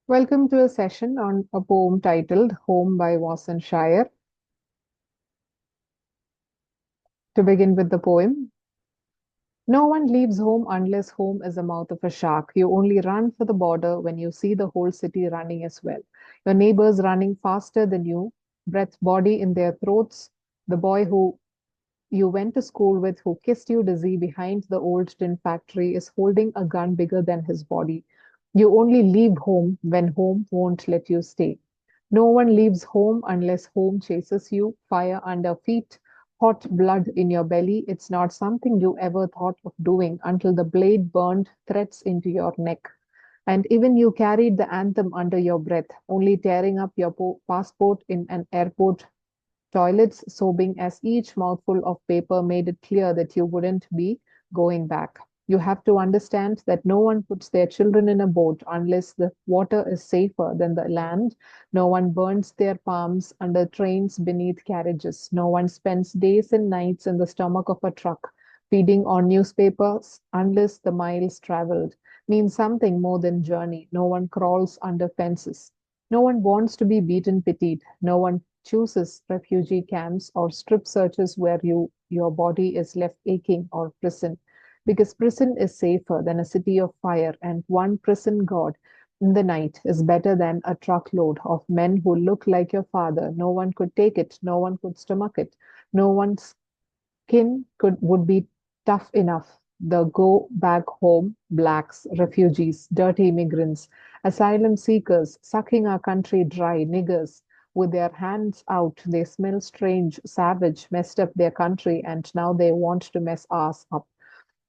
Welcome to a session on a poem titled Home by Warsan Shire. To begin with the poem, no one leaves home unless home is the mouth of a shark. You only run for the border when you see the whole city running as well. Your neighbors running faster than you, breath body in their throats, the boy who you went to school with who kissed you dizzy behind the old tin factory is holding a gun bigger than his body. You only leave home when home won't let you stay. No one leaves home unless home chases you, fire under feet, hot blood in your belly. It's not something you ever thought of doing until the blade burned threads into your neck. And even you carried the anthem under your breath, only tearing up your passport in an airport toilets, sobbing as each mouthful of paper made it clear that you wouldn't be going back. You have to understand that no one puts their children in a boat unless the water is safer than the land. No one burns their palms under trains beneath carriages. No one spends days and nights in the stomach of a truck feeding on newspapers unless the miles traveled means something more than journey. No one crawls under fences. No one wants to be beaten pitied. No one chooses refugee camps or strip searches where your body is left aching or prison because prison is safer than a city of fire and one prison god in the night is better than a truckload of men who look like your father. No one could take it, no one could stomach it, no one's skin would be tough enough. The go back home blacks, refugees, dirty immigrants, asylum seekers, sucking our country dry, niggers, with their hands out, they smell strange, savage, messed up their country, and now they want to mess ours up.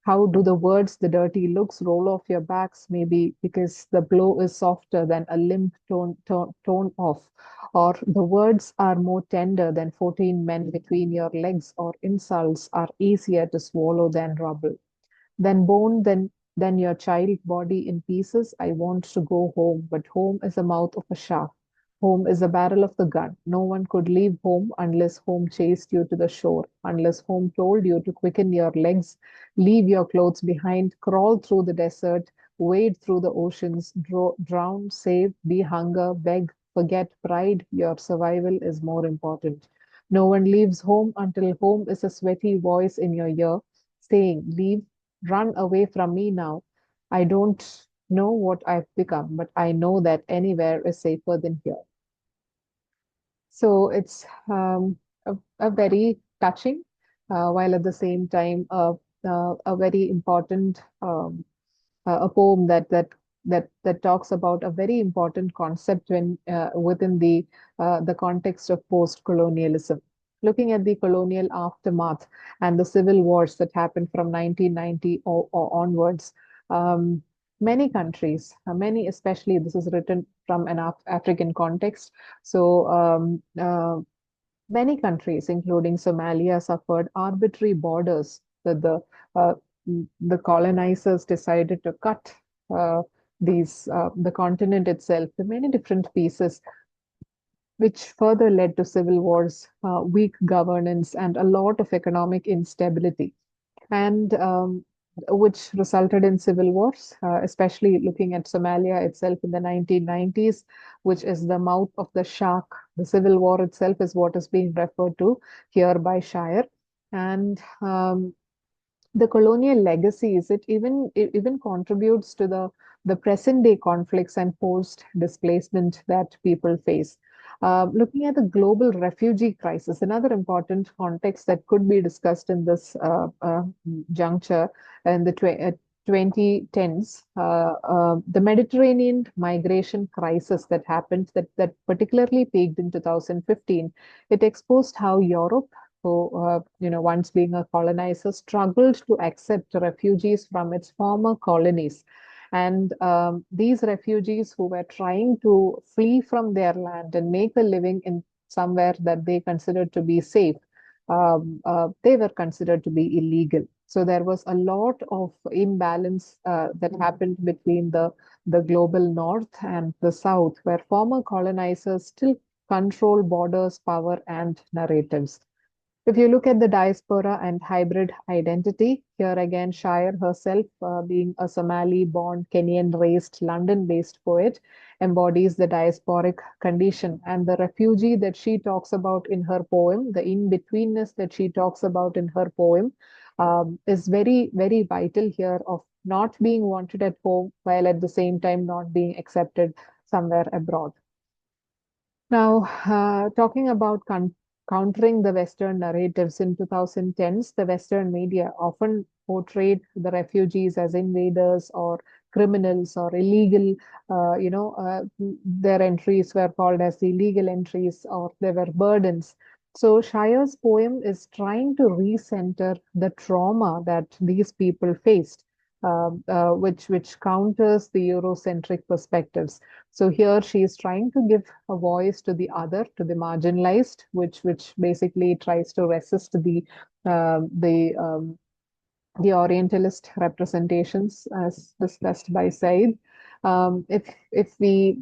How do the words, the dirty looks roll off your backs? Maybe because the blow is softer than a limp tone off, or the words are more tender than 14 men between your legs, or insults are easier to swallow than rubble. Than bone, than your child body in pieces. I want to go home, but home is the mouth of a shark. Home is the barrel of the gun. No one could leave home unless home chased you to the shore, unless home told you to quicken your legs, leave your clothes behind, crawl through the desert, wade through the oceans, drown, save, be hunger, beg, forget pride. Your survival is more important. No one leaves home until home is a sweaty voice in your ear saying, leave, run away from me now. I don't know what I've become, but I know that anywhere is safer than here. So it's a very touching, while at the same time a very important a poem that talks about a very important concept when within the context of post-colonialism. Looking at the colonial aftermath and the civil wars that happened from 1990 or onwards, um, many countries, many especially, this is written from an African context. So many countries, including Somalia, suffered arbitrary borders that uh, the colonizers decided to cut the continent itself to many different pieces, which further led to civil wars, weak governance, and a lot of economic instability, and which resulted in civil wars, especially looking at Somalia itself in the 1990s, which is the mouth of the shark. The civil war itself is what is being referred to here by Shire. And the colonial legacies, it even contributes to the present day conflicts and forced displacement that people face. Looking at the global refugee crisis, another important context that could be discussed in this juncture in the 2010s, the Mediterranean migration crisis that happened, that particularly peaked in 2015, it exposed how Europe, who, once being a colonizer, struggled to accept refugees from its former colonies. And these refugees who were trying to flee from their land and make a living in somewhere that they considered to be safe, they were considered to be illegal. So there was a lot of imbalance that happened between the global north and the south, where former colonizers still control borders, power, and narratives. If you look at the diaspora and hybrid identity, here again, Shire herself, being a Somali born, Kenyan raised, London based poet, embodies the diasporic condition. And the refugee that she talks about in her poem, the in betweenness that she talks about in her poem, is very, very vital here of not being wanted at home while at the same time not being accepted somewhere abroad. Now, talking about countering the Western narratives in 2010s, the Western media often portrayed the refugees as invaders or criminals or illegal. Their entries were called as illegal entries or they were burdens. So Shire's poem is trying to recenter the trauma that these people faced, which counters the Eurocentric perspectives. So here she is trying to give a voice to the other, to the marginalized, which basically tries to resist uh, the um, the Orientalist representations as discussed by Said. If we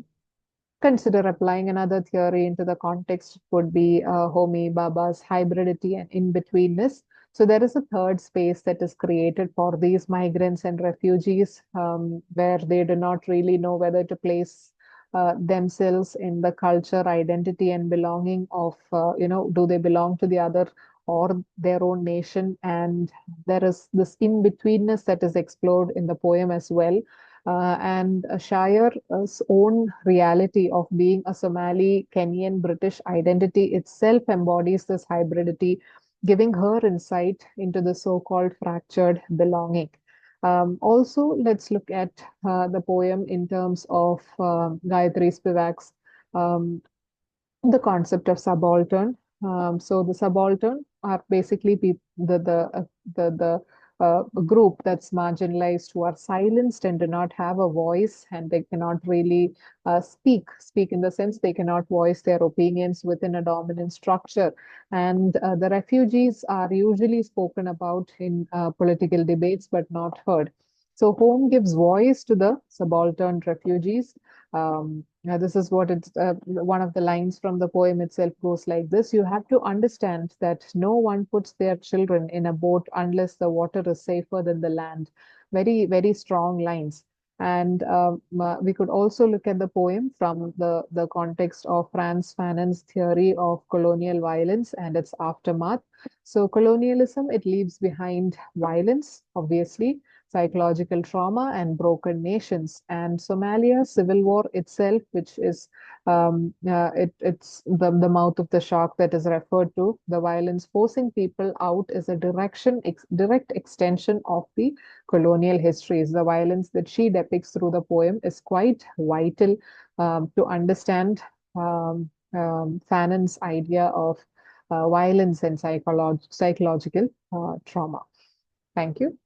consider applying another theory into the context would be Homi Bhabha's hybridity and in-betweenness. So there is a third space that is created for these migrants and refugees where they do not really know whether to place themselves in the culture, identity, and belonging of, do they belong to the other or their own nation? And there is this in-betweenness that is explored in the poem as well and Shire's own reality of being a Somali, Kenyan, British identity itself embodies this hybridity, giving her insight into the so-called fractured belonging. Also, let's look at the poem in terms of Gayatri Spivak's um, the concept of subaltern. So the subaltern are basically the group that's marginalized who are silenced and do not have a voice and they cannot really speak in the sense they cannot voice their opinions within a dominant structure. And the refugees are usually spoken about in political debates but not heard. So Home gives voice to the subaltern refugees. This is what it's one of the lines from the poem itself goes like this. You have to understand that no one puts their children in a boat unless the water is safer than the land. Very, very strong lines. And we could also look at the poem from the context of Franz Fanon's theory of colonial violence and its aftermath. So colonialism, it leaves behind violence, obviously, psychological trauma and broken nations. And Somalia's civil war itself, which is it's the mouth of the shark that is referred to, the violence forcing people out is a direct extension of the colonial histories. The violence that she depicts through the poem is quite vital to understand Fanon's idea of violence and psychological trauma. Thank you.